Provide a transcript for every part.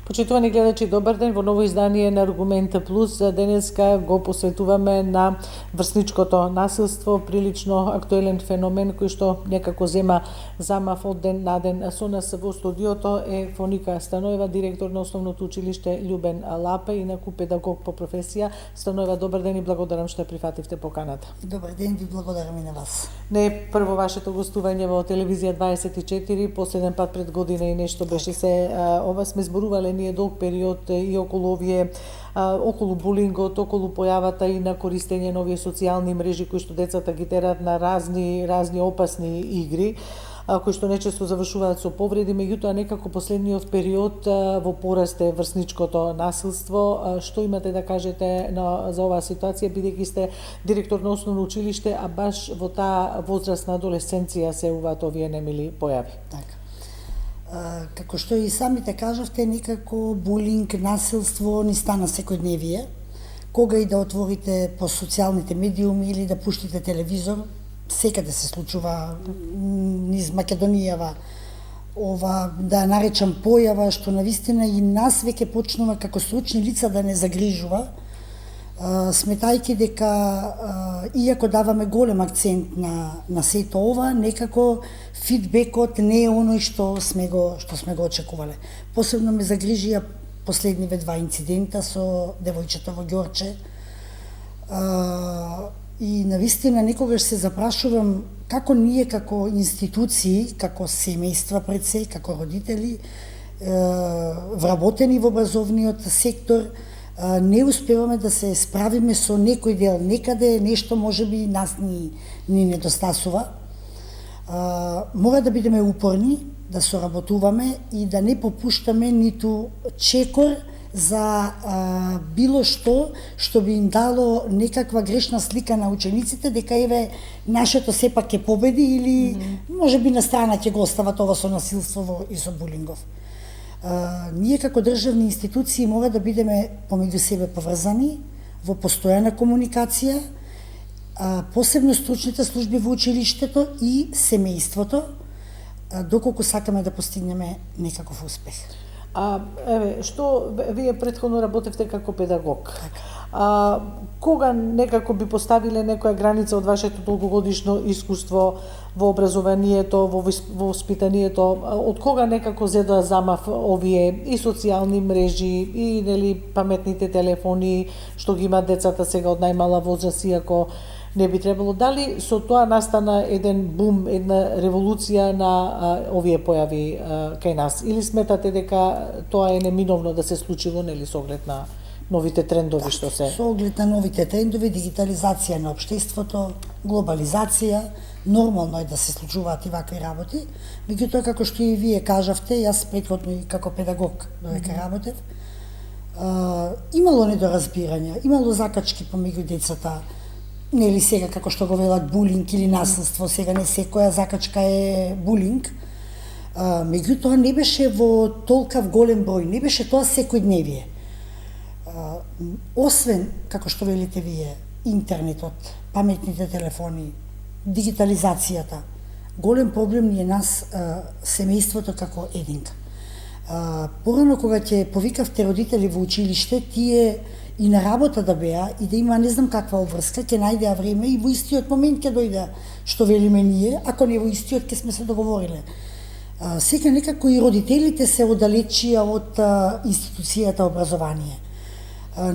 Почитувани гледачи, добар ден во ново издание на Аргумент Плюс. Денеска го посветуваме на врсничкото насилство, прилично актуелен феномен кој што некако зема замав од ден на ден. Со нас во студиото е Фоника Станоева, директор на Основното училиште Љубен Лапе, инаку педагог по професија. Станоева, добар ден и благодарам што прифативте поканата. Добар ден, ви благодарам и на вас. Не е прво вашето гостување во телевизија 24, последен пат пред година и нешто беше се. Ова сме зборувале ние долг период и околу овие околу булингот, околу појавата и на користење на овие социјални мрежи кои што децата ги терат на разни опасни игри, кои што нечесто завршуваат со повреди, меѓутоа некако последниот период во пораст е врсничкото насилство. Што имате да кажете за оваа ситуација, бидејќи сте директор на основно училиште, а баш во таа возраст на адолесценција се уваат овие немили појави? Така. Како што и самите кажавте, некако булинг, насилство ни стана секојдневие. Кога и да отворите по социјалните медиуми или да пуштите телевизор, секаде се случува низ Македонијава ова, да наречам, појава што навистина и нас веќе почнува како стручни лица да не загрижува, сметајќи дека иако даваме голем акцент на сето ова, некако фидбекот не е оној што сме го очекувале. Посебно ме загрижија последниве два инцидента со девојчето во Ѓорче. И навистина некогаш се запрашувам како ние како институции, како семејства пред се, како родители, вработени во образовниот сектор, не успеваме да се справиме со некој дел. Некаде нешто можеби нас ни недостасува. Мора да бидеме упорни, да соработуваме и да не попуштаме ниту чекор за било што би им дало некаква грешна слика на учениците дека еве нашето сепак ќе победи или можеби на страна ќе го остават ова со насилство и со булингов. Ние како државни институции мора да бидеме помеѓу себе поврзани во постојана комуникација, посебно стручните служби во училиштето и семејството, доколку сакаме да постигнеме некаков успех. Еве, што вие претходно работевте како педагог? Така. Кога некако би поставиле некоја граница од вашето долгогодишно искуство во образованието, во воспитанието, од кога некако зедоа замав овие и социјални мрежи и паметните телефони што ги имаат децата сега од најмала возраст, иако не би требало? Дали со тоа настана еден бум, една револуција на овие појави кај нас? Или сметате дека тоа е неминовно да се случило, со оглед на новите трендови што се? Со оглед на новите трендови, дигитализација на општеството, глобализација, нормално е да се случуваат и вакви работи. Меѓутоа, како што и вие кажавте, јас претходно и како педагог додека работев, имало недоразбирања, имало закачки помеѓу децата. Нели сега, како што го велат, булинг или насилство, сега не секоја закачка е булинг. Меѓутоа, не беше во толкав голем број, не беше тоа секојдневие. Освен, како што велите вие, интернетот, паметните телефони, дигитализацијата, голем проблем ни е нас семејството како единка. Порано кога ќе повикавте родители во училиште, тие и на работа да беа и да има не знам каква обврска, ќе најдеа време и во истиот момент ќе дојде што велиме ние, ако не во истиот ќе сме се договориле. Сега некако и родителите се оддалечија од институцијата образование.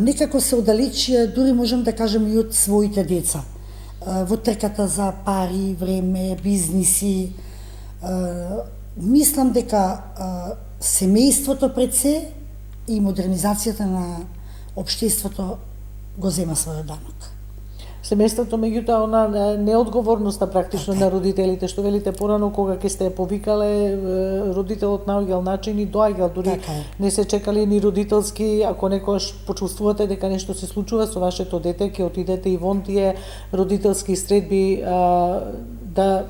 Некако се оддалечија, дури можам да кажем, и од своите деца. Во трката за пари, време, бизниси. Мислам дека семејството пред се и модернизацијата на општеството го зема својот данок. Семејството, меѓутоа, она неодговорноста практично на родителите, што велите порано, кога ќе сте повикале, родителот наоѓал начин и доаѓал, дури не се чекали ни родителски, ако некојаш почувствувате дека нешто се случува со вашето дете, ќе отидете и вон тие родителски средби да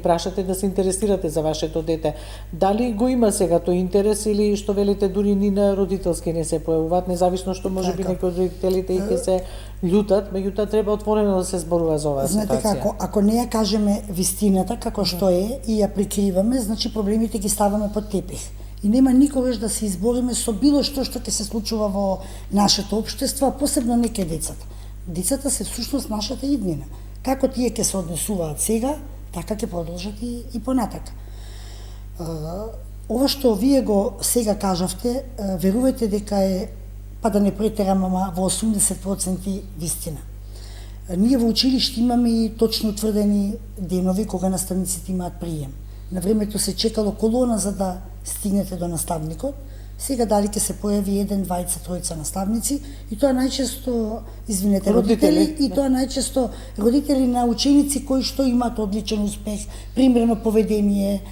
прашате, да се интересирате за вашето дете. Дали го има сега тој интерес или што велите дури ни на родителски не се појавуваат, независно што можеби некои од родителите и ќе се љутат, меѓутоа треба отворено да се зборува за оваа ситуација. Знаете како, ако не ја кажеме вистината како што е и ја прикриваме, значи проблемите ги ставаме под тепих. и нема никогаш да се избориме со било што ќе се случува во нашето општество, а посебно не кај децата. Децата се всушност нашата иднина. Како тие ќе се однесуваат сега, така ќе продолжат и понатака. Ова што вие го сега кажавте, верувајте дека е, па да не претерам, ама во 80% вистина. Ние во училиште имаме и точно утврдени денови кога наставниците имаат прием. На времето се чекало колона за да стигнете до наставникот. Сега дали ќе се појави 1, 2, 3 наставници и тоа најчесто, извинете, родители, и тоа најчесто родители на ученици кои што имаат одличен успех, примерно поведение,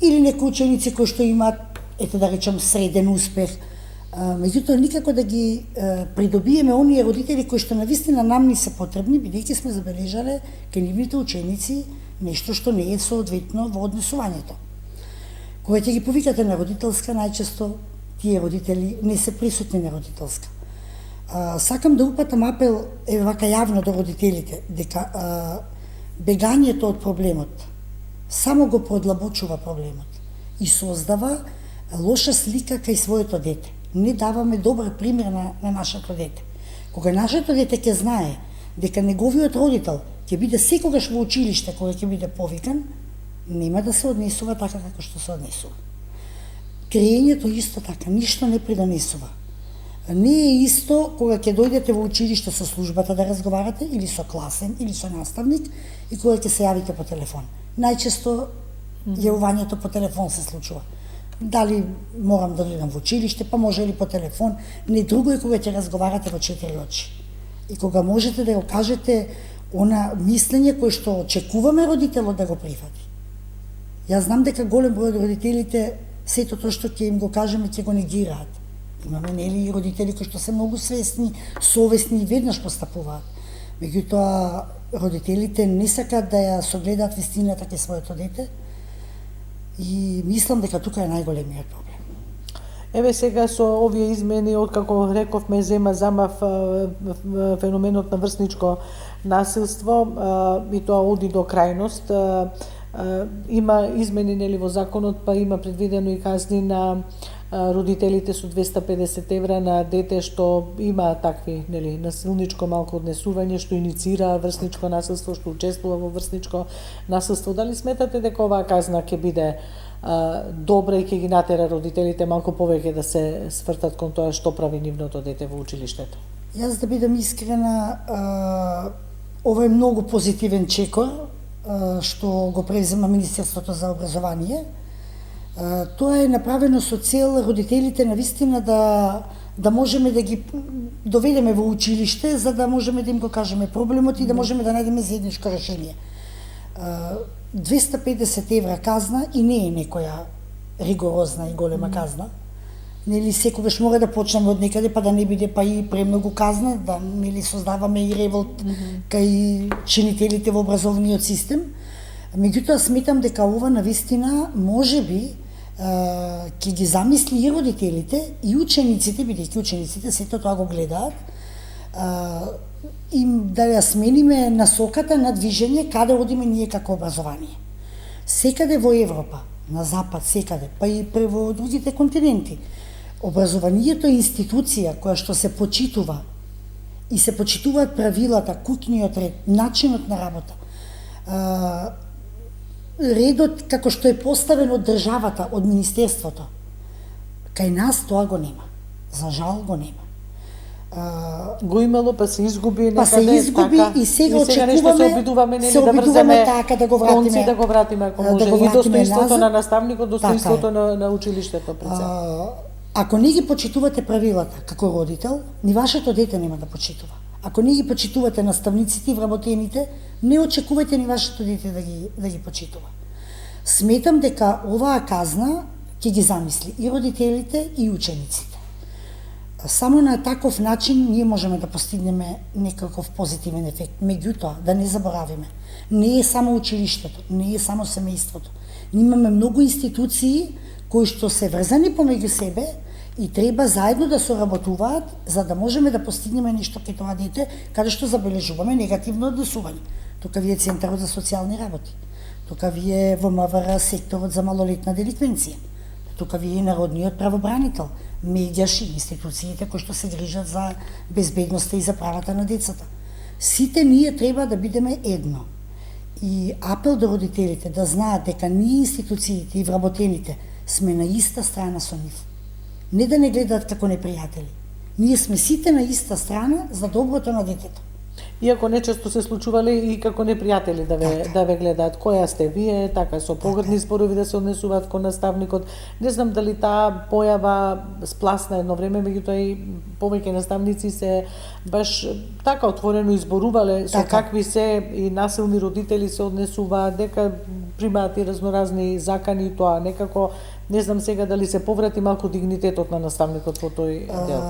или некои ученици кои што имаат, ете да речем, среден успех. Меѓутоа, никако да ги придобиеме оние родители кои што навистина нам ни се потребни, бидејќи сме забележале кај нивните ученици нешто што не е соодветно во однесувањето. Кога ќе ги повикате на родителска, најчесто тие родители не се присутни на родителска. Сакам да упатам апел, вака јавно до родителите, дека бегањето од проблемот само го продлабочува проблемот и создава лоша слика кај своето дете. Не даваме добар пример на нашето дете. Кога нашето дете ќе знае дека неговиот родител ќе биде секогаш во училиште кога ќе биде повикан, нема да се однесува така како што се однесува. Крејењето исто така, ништо не придонесува. Не е исто кога ќе дојдете во училиште со службата да разговарате, или со класен, или со наставник, и кога ќе се јавите по телефон. Најчесто јавувањето по телефон се случува. Дали морам да дојдам во училиште, па може ли по телефон, не друго е кога ќе разговарате во 4 очи. И кога можете да го кажете она мислење кое што очекуваме родителот да го прифати. Јас знам дека голем број од родителите сето тоа што ќе им го кажеме ќе го негираат. Имаме нели и родители кои што се многу свесни, совесни и веднаш постапуваат. Меѓутоа родителите не сакаат да ја согледаат вистината кај своето дете и мислам дека тука е најголемиот проблем. Еве сега со овие измени, откако рековме зема замав феноменот на врсничко насилство и тоа оди до крајност, има измени нели во законот, па има предвидено и казни на родителите со 250 евра на дете што има такви нели насилничко малку однесување, што иницира врсничко насилство, што учествува во врсничко насилство. Дали сметате дека оваа казна ќе биде добра и ќе ги натера родителите малку повеќе да се свртат кон тоа што прави нивното дете во училиштето? Јас да бидам искрена, ова е многу позитивен чекор што го превзема Министерството за образование. Тоа е направено со цел родителите навистина да можеме да ги доведеме во училиште, за да можеме да им го кажеме проблемот и да можеме да најдеме заедничко решение. 250 евра казна и не е некоја ригорозна и голема казна. Нели секогаш мора да почнеме од некаде, па да не биде па и премногу казна, да нели создаваме и револт кај чинителите во образовниот систем. Меѓутоа сметам дека ова навистина можеби ќе ги замисли и родителите и учениците, бидејќи учениците сето тоа го гледаат, и да ја смениме насоката на движење каде одиме ние како образование. Секаде во Европа, на запад, секаде, па и во другите континенти, образованието е институција која што се почитува и се почитуваат правилата, куќниот ред, начинот на работа, редот како што е поставен од државата, од министерството. Кај нас тоа го нема. За жал го нема. Го имало, па се изгуби некаде. Па се изгуби така, и сега очекуваме, се обидуваме нели да врземе така да го вратиме. Конци да го вратиме ако може. И достоинството на наставникот, достоинството на училиштето пред се. Ако не ги почитувате правилата како родител, ни вашето дете нема да почитува. Ако не ги почитувате наставниците и вработените, не очекувајте ни вашето дете да ги почитува. Сметам дека оваа казна ќе ги замисли и родителите и учениците. Само на таков начин ние можеме да постигнеме некаков позитивен ефект. Меѓутоа, да не заборавиме, не е само училиштето, не е само семејството. Ние имаме многу институции кои што се врзани помеѓу себе и треба заедно да соработуваат за да можеме да постигнеме нешто кај тоа дете каде што забележуваме негативно однесување. Тука ви е Центарот за социјални работи. Тука ви е во МВР секторот за малолетна деликвенција. тука ви е народниот правобранител, медијаш и институциите кои што се грижат за безбедноста и за правата на децата. Сите ние треба да бидеме едно. И апел до родителите да знаат дека ние институциите и вработените сме на иста страна со нив. Не да не гледаат како непријатели. Ние сме сите на иста страна за доброто на детето. Иако нечесто се случувале и како непријатели да ве гледаат. Која сте вие, така со погрдни зборови да се однесуваат кон наставникот. Не знам дали таа појава спласна едно време, меѓутоа и повеќе наставници се баш така отворено изборувале со какви се и насилни родители се однесуваат, дека примаат и разноразни закани и тоа некако. Не знам сега дали се поврати малку дигнитетот на наставникот во тој дел.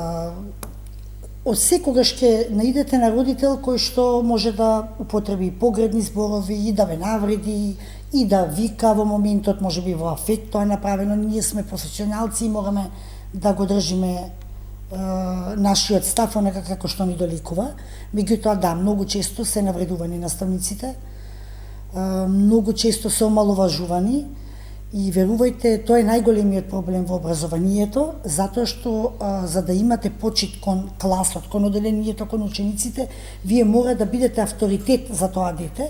Од секогаш ќе наидете на родител кој што може да употреби погредни зборови и да ве навреди и да вика во моментот, може би во афект тоа е направено. Ние сме професионалци и мораме да го држиме нашиот став онака како што ни доликува. Меѓутоа да, многу често се навредувани наставниците, многу често се омаловажувани. И верувајте, тоа е најголемиот проблем во образованието, затоа што за да имате почит кон класот, кон оделението, кон учениците, вие мора да бидете авторитет за тоа дете,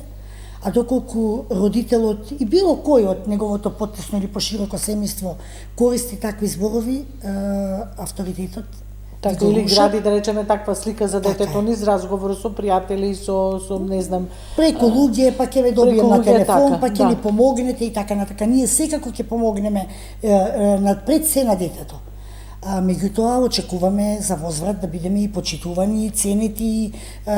а доколку родителот и било кој од неговото потесно или пошироко семејство користи такви зборови, авторитетот така или гради, да речеме, таква слика за детето низ разговор со пријатели, со не знам, преку луѓе, па ќе ве добием на телефон, па ќе ни помогнете и така натака. Ние секако ќе помогнеме пред се на детето. Меѓутоа очекуваме за возврат да бидеме и почитувани, и ценети,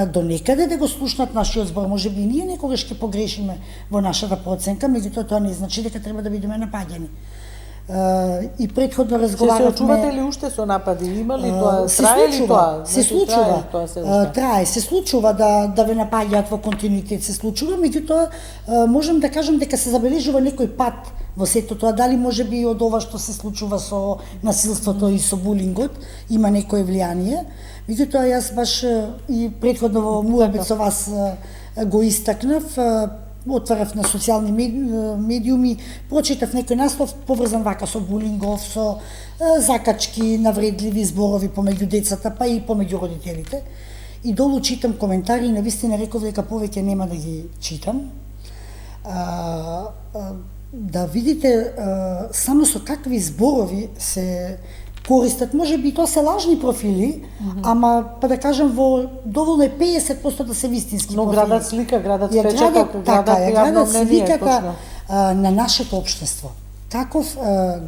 до некаде да го слушнат нашиот збор. Може би ние некогаш ќе погрешиме во нашата проценка, меѓутоа тоа не значи дека треба да бидеме напаѓани. И претходно разговаравме. Се очувате ли уште со напади? Има ли тоа? Трае ли тоа? Се случува. Трае, се случува да ве напаѓаат во континуитет, се случува, меѓутоа можам да кажам дека се забележува некој пат во сето тоа, дали може би од ова што се случува со насилството и со булингот, има некое влијание. Меѓутоа јас баш и претходно во муабет со вас го истакнав, отварав на социјални медиуми, прочитав некој наслов поврзан вака со булингов, со закачки, навредливи зборови помеѓу децата, па и помеѓу родителите. И долу читам коментари и навистина реков дека повеќе нема да ги читам. Да видите само со какви зборови се користат, може би тоа се лажни профили, ама па да кажам во доволно е 50% да се вистински профили. Но градат слика, градат впечаток, градат јавно мнение, сликата на нашето општество. Каков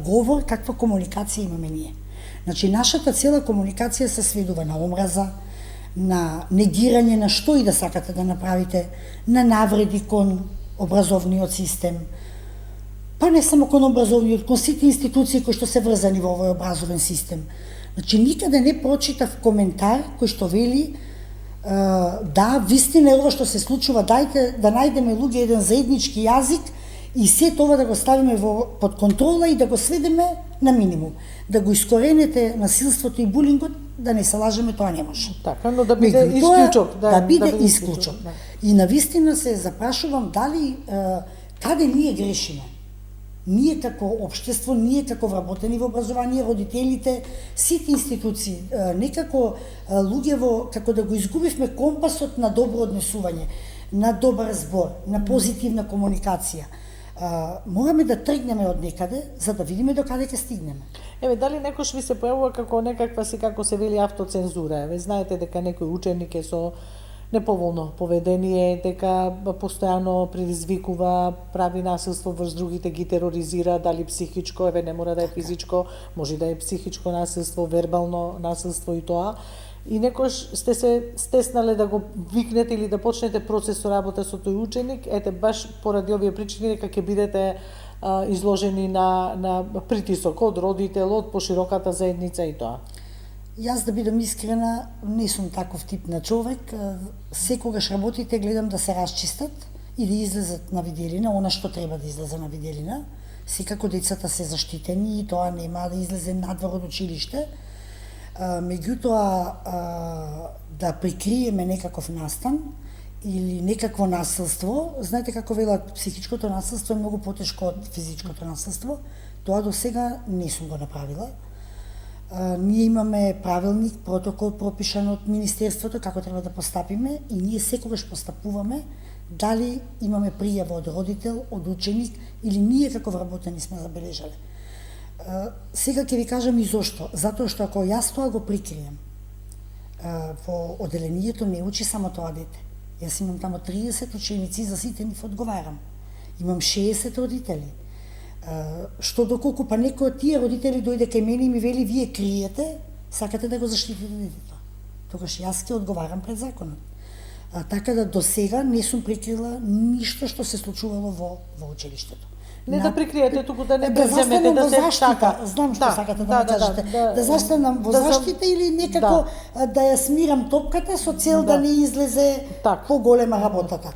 говор, каква комуникација имаме ние. Значи нашата цела комуникација се сведува на омраза, на негирање на што и да сакате да направите, на навреди кон образовниот систем. Па не само кон образовниот, кон сите институции кои што се врзани во овој образовен систем. Значи, никаде не прочитав коментар кој што вели да, вистина е ова што се случува, дајте да најдеме луѓе еден заеднички јазик и се тоа да го ставиме под контрола и да го сведеме на минимум. Да го искоренете насилството и булингот, да не се лажеме, тоа не може. Така, но да биде исклучок. Да биде исклучок. И навистина се запрашувам дали каде ние грешиме. Ние како општество, ние како вработени во образование, родителите, сите институции, некако луѓево, како да го изгубивме компасот на добро однесување, на добар збор, на позитивна комуникација. Мораме да тргнеме од некаде, за да видиме до каде ќе стигнеме. Еве, дали некош ви се појавува како некаква си, како се вели, автоцензура? Еве, знаете дека некој ученик е со неповолно поведение, дека постојано предизвикува, прави насилство врз другите, ги тероризира, дали психичко, еве не мора да е физичко, може да е психичко насилство, вербално насилство и тоа. И некош сте се стеснале да го викнете или да почнете процес со работа со тој ученик, ете баш поради овие причини дека ќе бидете изложени на притисок од родител, од пошироката заедница и тоа. Јас да бидам искрена, не сум таков тип на човек. Секогаш работите гледам да се расчистат и да излезат на виделина, она што треба да излезе на виделина. Секако децата се заштитени и тоа нема да излезе надвор од училиште. Меѓутоа, да прикриеме некаков настан или некакво насилство, знаете како велат, психичкото насилство е многу потешко од физичкото насилство. Тоа до сега не сум го направила. Ние имаме правилник, протокол пропишан од Министерството како треба да постапиме и ние секогаш постапуваме дали имаме пријава од родител, од ученик или ние како вработени сме забележале. Сега ќе ви кажам и зошто. Затоа што ако јас тоа го прикрием, во оделението не учи само тоа дете. Јас имам тамо 30 ученици, за сите нив одговарам. Имам 60 родители. Што доколку па некој од тие родители дојде кај мене и ми вели вие криете, сакате да го заштитите детето. Тогаш јас ќе одговарам пред законот. Така да до сега не сум прикрила ништо што се случувало во училиштето. Не да прикриете, туку да не преземете да се заштита. Знам што сакате да ми кажете. Да застанам во заштита или некако да ја смирам топката со цел да не излезе поголема работата.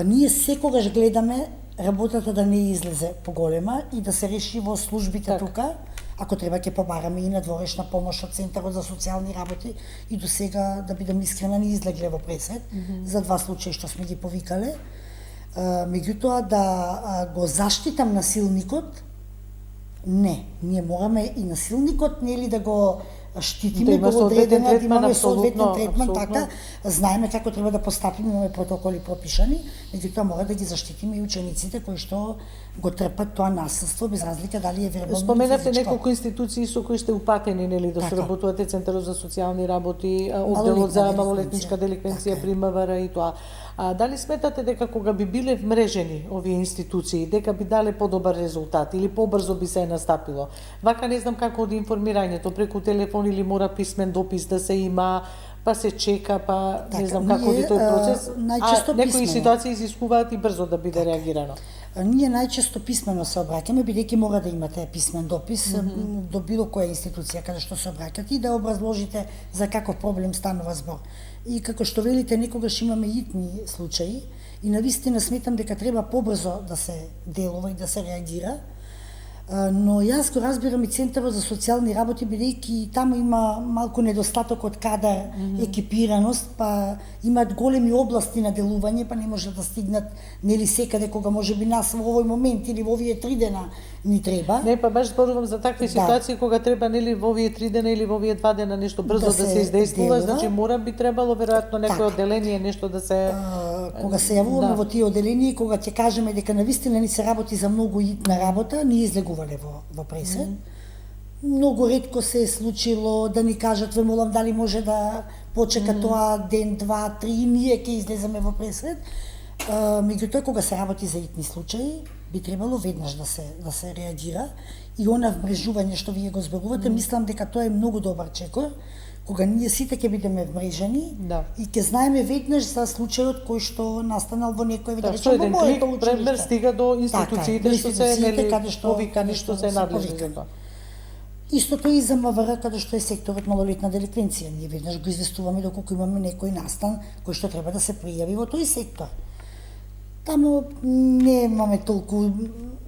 Ние секогаш гледаме работата да не излезе поголема и да се реши во службите тука. Ако треба ќе побараме и надворешна помош од Центарот за социјални работи и до сега, да бидам искрена, не излегле во пресвет за 2 случаи што сме ги повикале. Меѓутоа да го заштитам насилникот, не. Ние мораме и насилникот нели да го штитиме, да го одредено, да имаме соодветен третман, така, знаеме како треба да постапиме, имаме протоколи пропишани, меѓутоа мора да ги заштитиме и учениците кои што го трпат тоа насилство без разлика дали е вербално. Споменавте неколку институции со кои сте упатени нели да соработувате, Центарот за социјални работи, одделот за малолетничка деликвенција при МВР и тоа. Дали сметате дека кога би биле вмрежени овие институции, дека би дале подобар резултат или побрзо би се настапило? Вака не знам како од информирањето, преку телефон или мора писмен допис да се има, па се чека, па не знам како оди тој процес. Некои ситуации изискуваат и брзо да биде реагирано. Ние најчесто писмено се обраќаме, бидејќи мора да имате писмен допис до било која институција каде што се обраќате и да образложите за каков проблем станува збор. И како што велите, некогаш имаме итни случаи и навистина сметам дека треба побрзо да се делува и да се реагира. Но јас го разбирам и Центарот за социјални работи, бидејќи таму има малку недостаток од кадар, екипираност, па имаат големи области на делување, па не може да стигнат нели секаде кога можеби нас во овој момент или во овие 3 дена ни треба. Не, па баш зборувам за такви ситуации кога треба нели во овие 3 дена или во овие 2 дена нешто брзо да се издействува, значи мора би требало веројатно некој одделение нешто да се кога се јавуваме во тие одделенија, кога ќе кажеме дека навистина ни се работи за многу итна работа, ни излегувале во пресвет. Многу ретко се е случило да ни кажат, ве молам дали може да почека тоа ден, 2, 3 и ние ќе излеземе во пресвет. Меѓутоа кога се работи за итни случаи, би требало веднаш да се реагира и она вмрежување што вие го зборувате, мислам дека тоа е многу добар чекор, кога ние сите ќе бидеме вмрежени и ќе знаеме веднаш за случајот кој што настанал во некој во моето училиште. Стига до институциите што се нели повикани што се надлежни за тоа. Истото и за МВР, каде што е секторот малолетна деликвенција. Ние веднаш го известуваме доколку имаме некој настан кој што треба да се пријави во тој сектор. Таму не имаме толку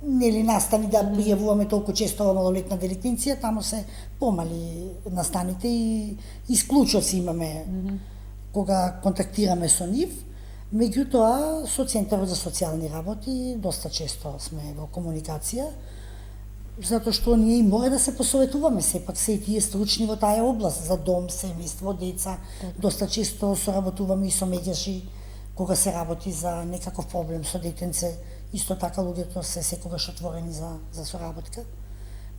нели настани да пријавуваме толку често во малолетна деликвенција, таму се помали настаните и исклучоци имаме кога контактираме со нив. Меѓутоа, со Центарот за социјални работи доста често сме во комуникација, затоа што ние и мора да се посоветуваме, сепак се и тие стручни во таа област, за дом, семејство, деца. Доста често соработуваме и со меѓаши, кога се работи за некаков проблем со детенце, исто така луѓето се секогаш отворени за соработка.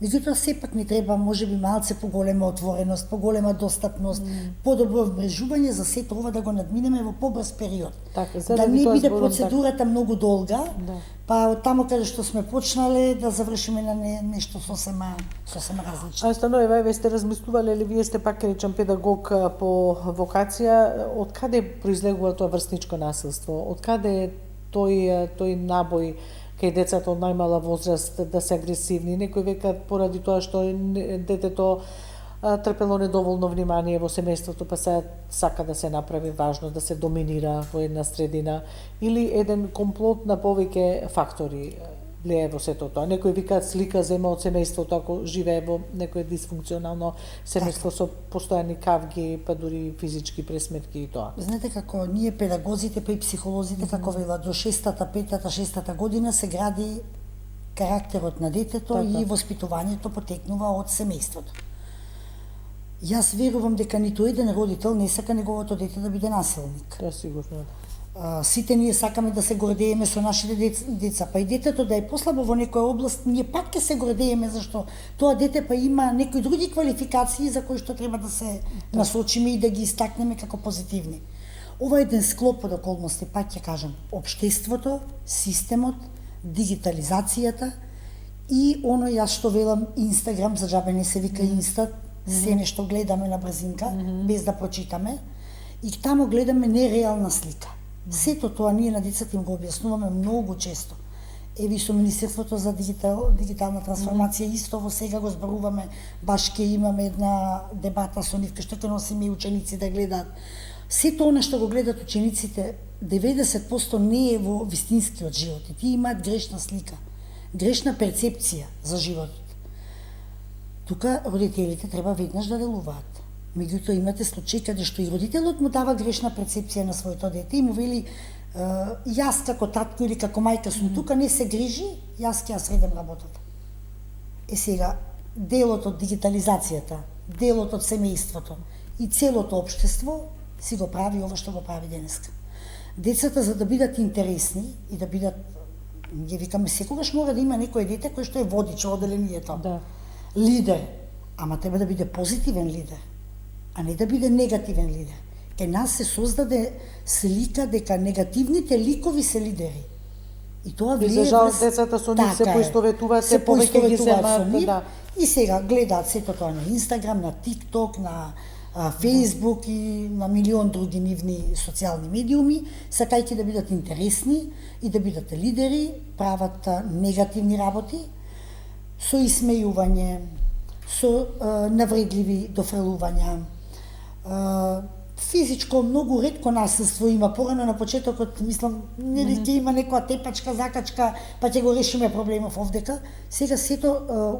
Меѓутоа, сепак ни треба можеби малце поголема отвореност, поголема достапност, подобро вмрежување за сето ова да го надминеме во побрз период. Да не биде процедурата многу долга, па од таму каде што сме почнале да завршиме на нешто сосема различно. Станоева, еве сте размислувале или вие сте пак речам педагог по вокација, од каде произлегува тоа врсничко насилство? Од каде тој набој кај децата од најмала возраст да се агресивни? Некој века поради тоа што детето трпело недоволно внимание во семејството, па се сака да се направи важно, да се доминира во една средина, или еден комплот на повеќе фактори влијае во сето тоа. Некој викаат слика зема од семејството ако живее во некое дисфункционално семејство со постојани кавги, па дури физички пресметки и тоа. Знаете како ние педагозите па и психолозите како велат до 6-та, 5-та, 6-та година се гради карактерот на детето Така. и воспитувањето потекнува од семејството. Јас верувам дека ниту еден родител не сака неговото дете да биде насилник. Тоа сигурно. Сите ние сакаме да се гордееме со нашите деца, па и детето да е послабо во некоја област, ние пак ќе се гордееме зашто тоа дете па има некои други квалификации за кои што треба да се насочиме и да ги истакнеме како позитивни. Ова е еден склоп од околности, пак ќе кажам, општеството, системот, дигитализацијата и оно јас што велам Инстаграм, за џабе не се вика Инста, се нешто гледаме на брзинка, без да прочитаме, и таму гледаме нереална слика. Сето тоа ние на децата им го објаснуваме многу често. Еви со Министерството за дигитална трансформација исто во сега го зборуваме, баш ке имаме една дебата со нив, што ќе носиме и ученици да гледаат. Сето она што го гледат учениците, 90% не е во вистинскиот живот. И тие имаат грешна слика, грешна перцепција за животот. Тука родителите треба веднаш да делуваат. Меѓутоа имате случаи каде што и родителот му дава грешна перцепција на своето дете и му вели јас како татко или како мајка сум тука, не се грижи, јас ќе ја средем работата. Сега, делот од дигитализацијата, делот од семејството и целото општество си го прави ова што го прави денеска. Децата за да бидат интересни и да бидат, ние викаме секогаш мора да има некој дете кој што е водич во оделението. Да. Лидер, ама треба да биде позитивен лидер, а не да биде негативен лидер. Кај нас се создаде слика дека негативните ликови се лидери. И тоа влие За жал децата со нив се поистоветуваат, се повеќе ги земаат, да. И сега гледаат сето тоа на Инстаграм, на ТикТок, на Фейсбук и на милион други нивни социјални медиуми, сакајќи да бидат интересни и да бидат лидери, прават негативни работи, со исмејување, со навредливи дофрелувања, физичко многу ретко насилство има. Порано на почетокот мислам нели ќе има некоја тепачка, закачка, па ќе го решиме проблемов овдека. Сега сето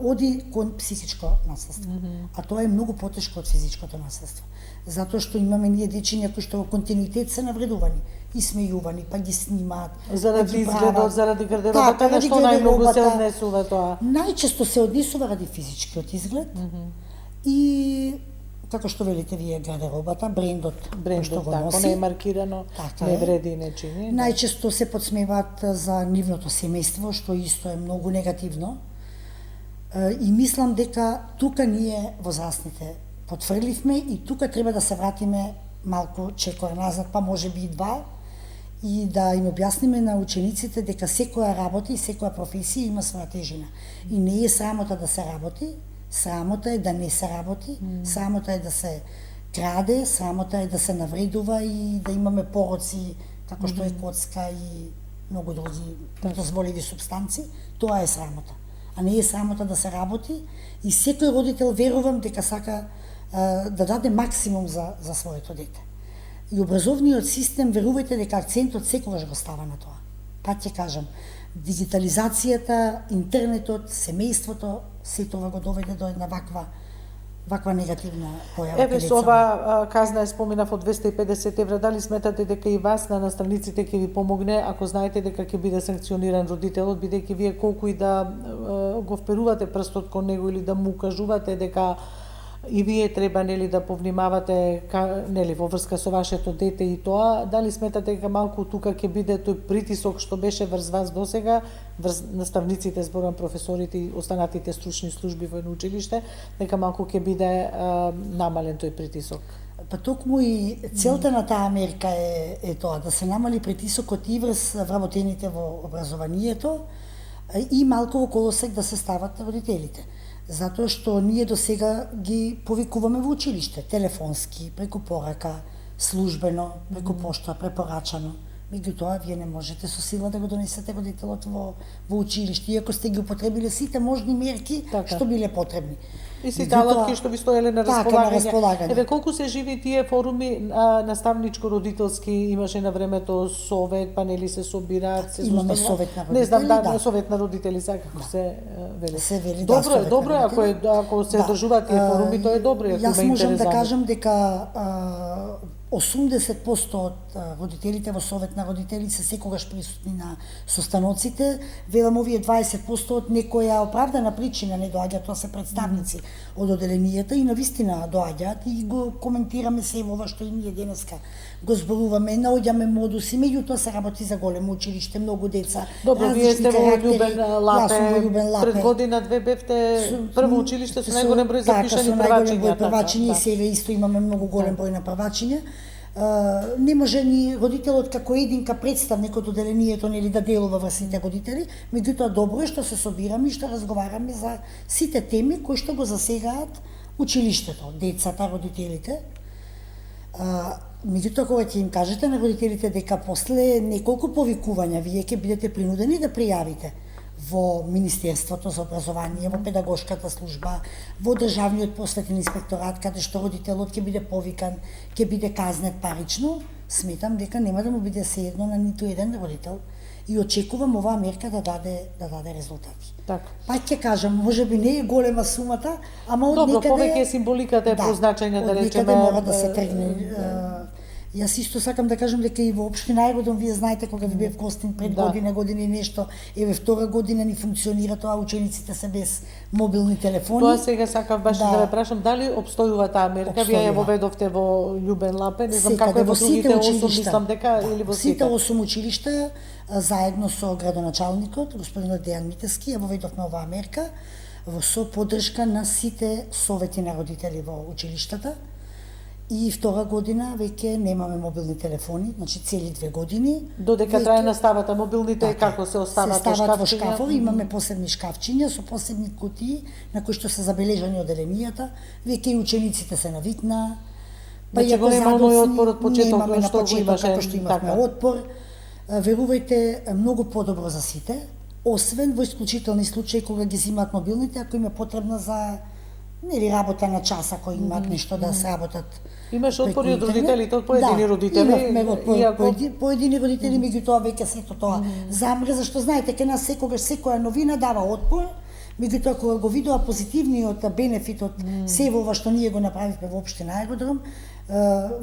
оди кон психичко насилство. А тоа е многу потешко од физичкото насилство. Затоа што имаме ние дечиња кои што во континуитет се навредувани, исмејувани, па ги снимаат. Заради изгледот, заради гардеробата, на што најмногу се однесува тоа? Најчесто се однесува ради физичкиот изглед и како што велите вие гардеробата, брендот што го носи. Не е маркирано, не вреди и не чини. Најчесто се подсмеваат за нивното семејство, што исто е многу негативно. И мислам дека тука ние возрастните потфрливме и тука треба да се вратиме малку чекор назад, па може би и два, и да им објасниме на учениците дека секоја работа и секоја професија има своја тежина. И не е срамота да се работи, срамота е да не се работи, срамота е да се краде, срамота е да се навредува и да имаме пороци како што е коцка и многу други недозволиви субстанци. Тоа е срамота. А не е срамота да се работи и секој родител верувам дека сака да даде максимум за своето дете. И образовниот систем, верувајте дека акцентот секогаш го става на тоа. Пак ќе кажам, дигитализацијата, интернетот, семејството, се тоа го доведе до една ваква негативна појава. Еве со ова казна споминав од 250 евра, дали сметате дека и вас на наставниците ќе ви помогне ако знаете дека ќе биде санкциониран родителот, бидејќи вие колку и да го вперувате прстот кон него или да му кажувате дека и вие треба нели да повнимавате нели во врска со вашето дете и тоа, дали сметате дека малку тука ќе биде тој притисок што беше врз вас досега, врз наставниците, зборам професорите и останатите стручни служби во едно училиште, дека малку ќе биде намален тој притисок? Па токму и целта на таа мерка е тоа, да се намали притисокот и врз вработените во образованието и малку во колосек да се стават родителите. Затоа што ние до сега ги повикуваме во училиште, телефонски, преку порака, службено, преку пошта, препорачано. Меѓутоа, вие не можете со сила да го донесете родителот во училиште, иако сте ги употребиле сите можни мерки што биле потребни. И сите алатки што ви стоеле на располагање. Еве колку се живи тие форуми наставничко-родителски, имаше на времето совет, панели се собираат, се имаме совет на родители. Не знам, да, совет на родители сега како се вели. Се вели, добро е ако се одржуваат тие форуми, тоа е добро, ако има Јас можам да кажам дека 80% од родителите во Совет на родители се секогаш присутни на состаноците, велам овие 20% од некоја оправдана причина не доаѓаат, тоа се представници од одделенијата и навистина доаѓаат и го коментираме се ова што и ние денеска го зборуваме, наоѓаме модуси, меѓутоа се работи за големо училиште, многу деца. Добро, вие сте во Љубен Јас сум во Љубен Лапе. Пред година две бевте прво училиште со најголем број запишани првачиња. Првачиња и сега исто имаме многу голем број на првачиња. Не може ни родителот како единка представник од одделението нели да делува во сите родители, меѓутоа добро е што се собираме и што разговараме за сите теми кои што го засегаат училиштето, децата, родителите. Меѓутоа кога ќе им кажете на родителите дека после неколку повикувања вие ќе бидете принудени да пријавите во Министерството за образование, во педагошката служба, во Државниот просветен инспекторат, каде што родителот ќе биде повикан, ќе биде казнет парично, сметам дека нема да му биде сеедно на ниту еден родител и очекувам оваа мерка да даде резултати. Така. Пак ќе кажам, можеби не е голема сумата, ама од Добро, некаде... повеќе е символиката е позначајна, да речеме... Од некаде мора да се тргне. Јас исто сакам да кажам дека и во општина Ајродом, вие знаете кога ви бев гостин пред година и нешто, еве втора година ни функционира тоа, учениците се без мобилни телефони. Тоа сега сакав баш да ве прашам, дали обстојува таа мерка, вие ја воведовте во Љубен Лапе, не знам како е во другите 8, мислам дека или во сите 8 училишта, заедно со градоначалникот, господинот Дејан Митевски, ја воведовме оваа мерка со поддршка на сите совети на родители во училиштата. И втора година веќе немаме мобилни телефони, значи цели 2 години. Додека трае наставата, мобилните како се остават во шкафчиња? Во шкафови, имаме посебни шкафчиња со посебни кутии на кои што се забележани одделенијата. Веќе и учениците се навикна. Па ја го нема оној отпор од почеток, што го имаше, како што имавме отпор. Верувајте, многу подобро за сите, освен во исклучителни случаи кога ги земаат мобилните, ако им е потребна за нели работа на час, ако имаат нешто да сработат. Имаше отпори од родителите, од поедини родители. Имавме поедини родители, меѓутоа веќе сето тоа замре, зашто знаете, ке нас секогаш секоја новина дава отпор, меѓутоа кога го видува позитивниот бенефит од сево ова што ние го направивме во општина Ајродром,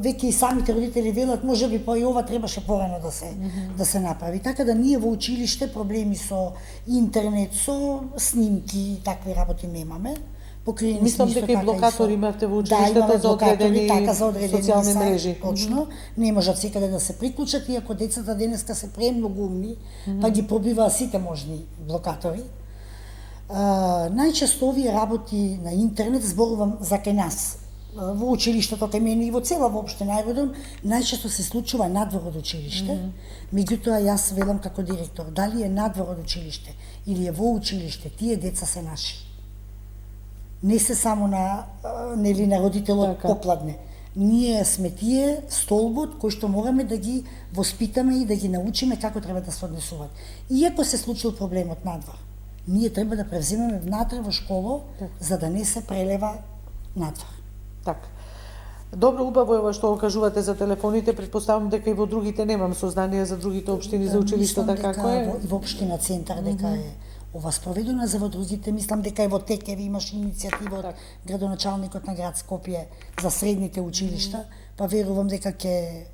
веќе и самите родители велат, можеби па и ова требаше порано да се направи. Така да ние во училиште проблеми со интернет, со снимки, такви работи немаме. Мислам дека и блокатори имавте во училиштето за одредени социјални мрежи. Точно, не можат секаде да се приклучат, иако децата денеска се премногу умни, па ги пробиваа сите можни блокатори. Најчесто овие работи на интернет, зборувам за кај нас, во училиштето кај мене и во цела општина Ајродом, најчесто се случува надвор од училиште. Меѓутоа јас велам како директор, дали е надвор од училиште или е во училиште, тие деца се наши. Не се само на родителот покладне. Ние сме тие столбот кој што мораме да ги воспитаме и да ги научиме како треба да се однесуваат. Иако се случил проблемот надвор, ние треба да превземеме внатре во школа, за да не се прелева надвор. Така. Добро, убаво е ова што го кажувате за телефоните, претпоставам дека и во другите немам сознание за другите општини, за училиштата како е. И во општина Центар дека е ова спроведено, за во другите мислам дека и во Текеви имаше иницијатива од градоначалникот на град Скопје за средните училишта, па верувам дека ќе...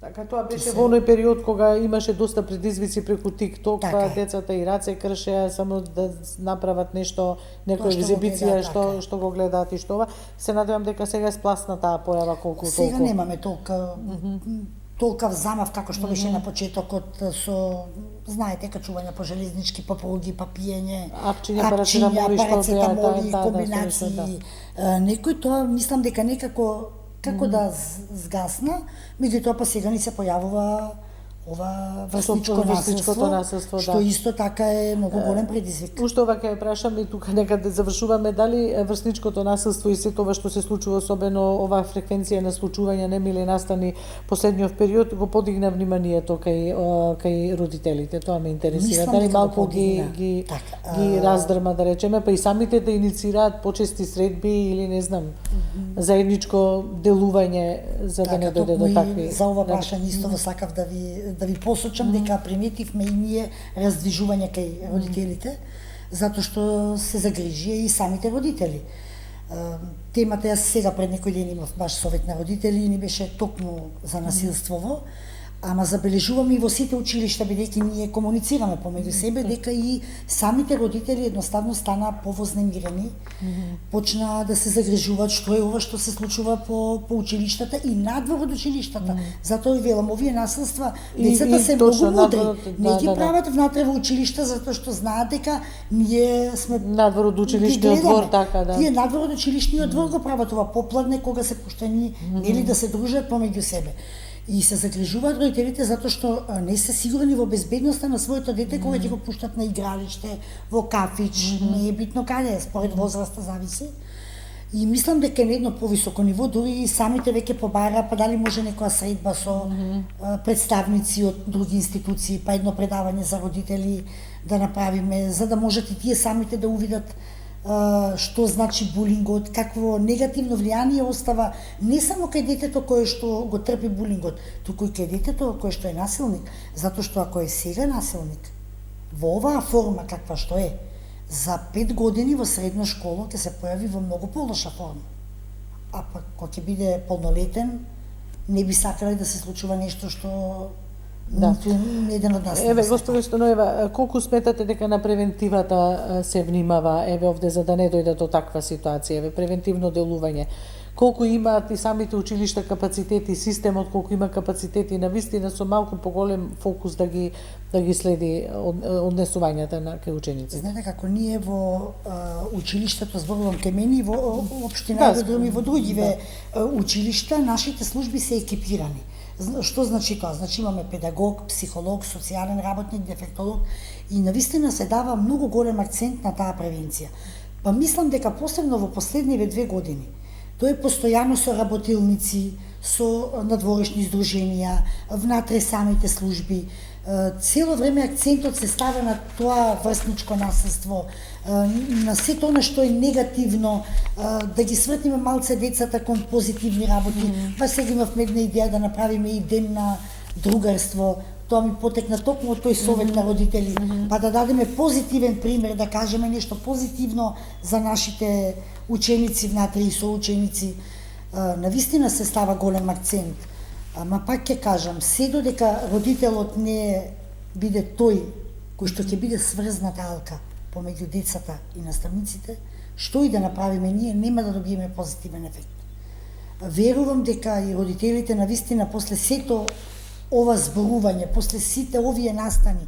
Така, тоа беше во оној период кога имаше доста предизвици преку TikTok, па децата и раце кршеа само да направат нешто, некоја екзибиција што го гледаат и што ова. Се надевам дека сега е спласна таа појава колку толку. Сега немаме толкав замав како што беше на почетокот со, знаете, качување по железнички, по пруги, па пиење, апчиња, парацетамоли, комбинации. Некој тоа мислам дека некако како да згасна, меѓутоа па сега ни се појавува ова врсничко насилство, што исто така е многу голем предизвик. Уште ова ќе ја прашам и тука некаде завршуваме, дали врсничкото насилство и се тоа што се случува, особено оваа фреквенција на случувања немили настани последниот период, го подигна вниманието кај родителите. Тоа ме интересира. Дали малку ги раздрма, да речеме, па и самите да инициираат почести средби или не знам, заедничко делување за да не дојде до такви. За ова прашање исто сакав да ви посочам дека приметивме и ние раздвижување кај родителите, затоа што се загрижија и самите родители. Темата јас сега пред некој ден имав баш совет на родители и ни беше токму за насилствово. Ама забележуваме и во сите училишта, бидејќи ние комуницираме помеѓу себе, дека и самите родители едноставно станаа повознемирени, почнаа да се загрижуваат што е ова што се случува по училиштата и надвор од училиштата. Затоа и велам, овие насилства, децата се многу мудри. Не ги прават внатре во училишта затоа што знаат дека ние сме надвор од училишниот двор, така да. Тие надвор од училишниот двор го прават ова попладне кога се пуштени нели да се дружат помеѓу себе. И се загрижуваат родителите затоа што не се сигурни во безбедноста на своето дете кога ќе го пуштат на игралиште, во кафич, не е битно каде, според возраста зависи. И мислам дека на едно повисоко ниво дури и самите веќе побара, па дали може некоја средба со представници од други институции, па едно предавање за родители да направиме, за да можат и тие самите да увидат што значи булингот, какво негативно влијание остава не само кај детето кое што го трпи булингот, туку и кај детето кое што е насилник, затоа што ако е сега насилник, во оваа форма каква што е, за 5 години во средна школа ќе се појави во многу полоша форма. А пак кога ќе биде полнолетен, не би сакале да се случува нешто што еден од нас. Еве, госпожа Стоноева, колку сметате дека на превентивата се внимава, еве овде, за да не дојде до таква ситуација, еве, превентивно делување? Колку имаат и самите училишта капацитети, системот колку има капацитети, навистина со малку поголем фокус да ги следи однесувањата на кај ученици? Знаете како ние во училиштето, зборувам кај мене, во општина, во другиве училишта, нашите служби се екипирани. Што значи тоа? Значи имаме педагог, психолог, социјален работник, дефектолог и навистина се дава многу голем акцент на таа превенција. Па мислам дека посебно во последниве 2 години тоа е постојано со работилници, со надворешни здруженија, внатре самите служби. Цело време акцентот се ставя на тоа врсничко насилство, на сето она што е негативно, да ги свртиме малце децата кон позитивни работи. Па сега имавме една идеја да направиме и ден на другарство. Тоа ми потекна токму од тој совет на родители, па да дадеме позитивен пример, да кажеме нешто позитивно за нашите ученици внатре и соученици. Навистина се става голем акцент. Ама пак ќе кажам, се додека родителот не биде тој кој што ќе биде сврзната алка помеѓу децата и наставниците, што и да направиме ние, нема да добиеме позитивен ефект. Верувам дека и родителите навистина после сето ова зборување, после сите овие настани,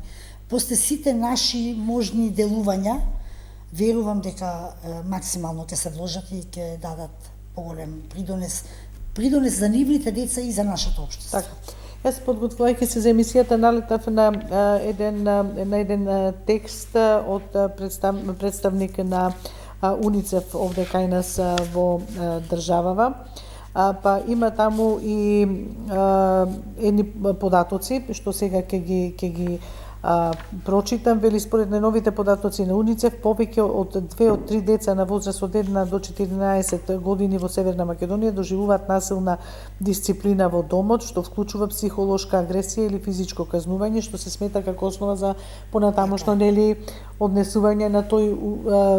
после сите наши можни делувања, верувам дека максимално ќе се вложат и ќе дадат поголем придонес за нивните деца и за нашата општество. Така. Јас подготвувајќи се за емисијата налетав на еден текст од представник на УНИЦЕФ овде кај нас во државава. Па има таму и едни податоци што сега ќе ги прочитам. Вели, според најновите податоци на УНИЦЕФ, повеќе од 2 од 3 деца на возраст од 1 до 14 години во Северна Македонија доживуваат насилна дисциплина во домот, што вклучува психолошка агресија или физичко казнување, што се смета како основа за понатамошно нели однесување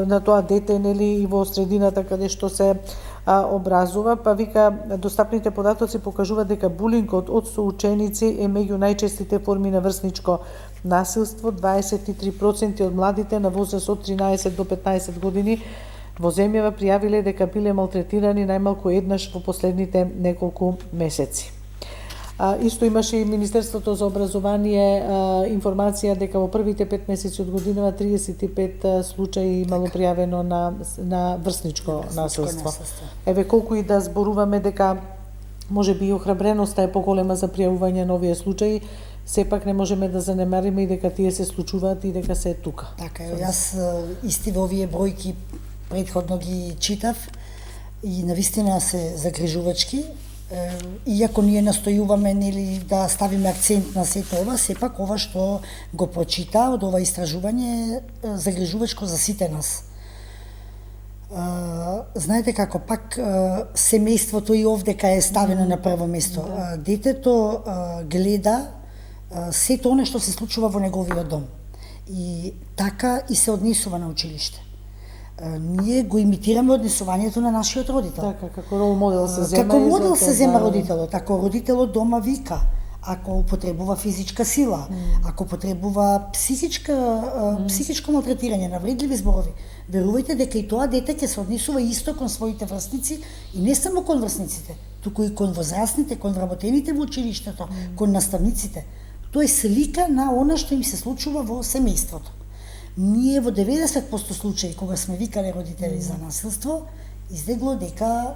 на тоа дете нели и во средината каде што се образува. Па вика, достапните податоци покажуваат дека булингот од соученици е меѓу најчестите форми на врсничко насилство. 23% од младите на возраст од 13 до 15 години во земјава пријавиле дека биле малтретирани најмалку еднаш во последните неколку месеци. Исто имаше и Министерството за образование информација дека во првите 5 месеци од годинава 35 случаи имало пријавено на врсничко насилство. Еве, колку и да зборуваме дека може би и охрабреноста е поголема за пријавување на овие случаи, сепак не можеме да занемариме и дека тие се случуваат и дека се тука. Така е, јас исти во овие бројки претходно ги читав и навистина се загрижувачки. Иако ние настојуваме нели да ставиме акцент на сето ова, сепак ова што го прочита од ова истражување е загрижувачко за сите нас. Знаете како, пак семејството и овдека е ставено на прво место. Детето гледа сето оно што се случува во неговиот дом. И така и се однесува на училиште. ние го имитираме однесувањето на нашиот родител. Така, како рол модел се зема. Како модел за се зема да- родителот, ако родителот дома вика, ако употребува физичка сила, ако употребува психичко малтретирање, навредливи зборови, верувајте дека и тоа дете ќе се однесува исто кон своите врсници и не само кон врсниците, туку и кон возрастните, кон вработените во училиштето, кон наставниците. Тоа е слика на она што им се случува во семејството. Ние во 90% случаи кога сме викале родители за насилство, излегло дека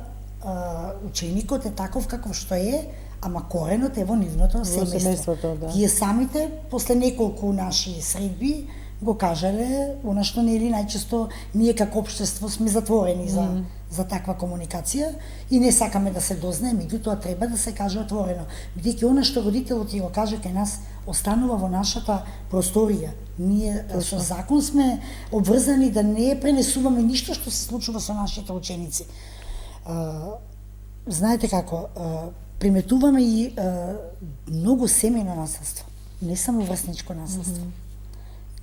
ученикот е таков каков што е, ама коренот е во нивното семејство. Да. Тие самите после неколку наши средби го кажале, она што нели најчесто ние како општество сме затворени за таква комуникација и не сакаме да се дознае, меѓутоа треба да се каже отворено, бидејќи она што родителот ти го каже кај нас останува во нашата просторија. Ние со закон сме обврзани да не пренесуваме ништо што се случува со нашите ученици. Знаете како, приметуваме и многу семејно насилство, не само врсничко насилство.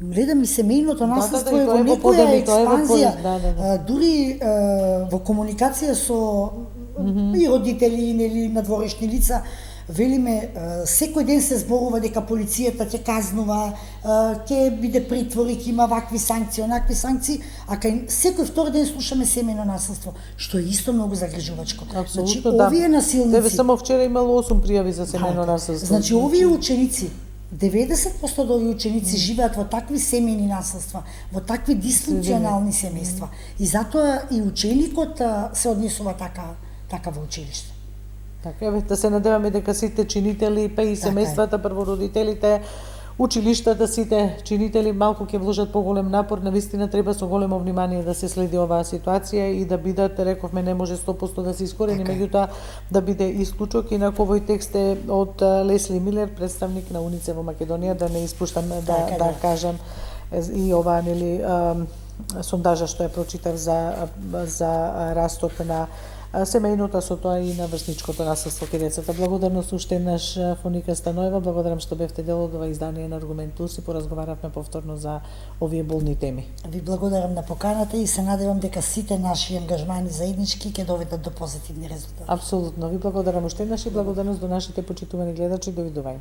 Гледам и семејното насилство е во некоја експанзија, дури во комуникација со и родители, нели надворешни лица, велиме секој ден се зборува дека полицијата ќе казнува, ќе биде притвори, ќе има вакви санкции, онакви санкции, а кај секој втор ден слушаме семејно насилство, што е исто многу загрижувачко. Значи, овие насилници... Тебе само вчера имало 8 пријави за семејно насилство. Значи, овие ученици, 90% од овие ученици живеат во такви семејни насилства, во такви дисфункционални семејства. И затоа и ученикот се однесува така во училиште. Така, да се надеваме дека сите чинители, па и семејствата, првородителите, училиштата, сите чинители малку ќе вложат поголем напор, навистина треба со големо внимание да се следи оваа ситуација и да бидат, рековме, не може 100% да се искорени, меѓутоа да биде исклучок. Инаку овој текст е од Лесли Милер, представник на УНИЦЕФ во Македонија, да не испуштам да кажам и оваа нели сондажа што ја прочитав за растот на семејното, со тоа и на врсничкото насилство кај децата. Благодарност уште еднаш Фоника Станоева, благодарам што бевте дел од ова издание на Аргумент Плюс и поразговаравме повторно за овие болни теми. Ви благодарам на поканата и се надевам дека сите наши ангажмани заеднички ќе доведат до позитивни резултати. Апсолутно. Ви благодарам уште еднаш и благодарност до нашите почитувани гледачи. Довидување.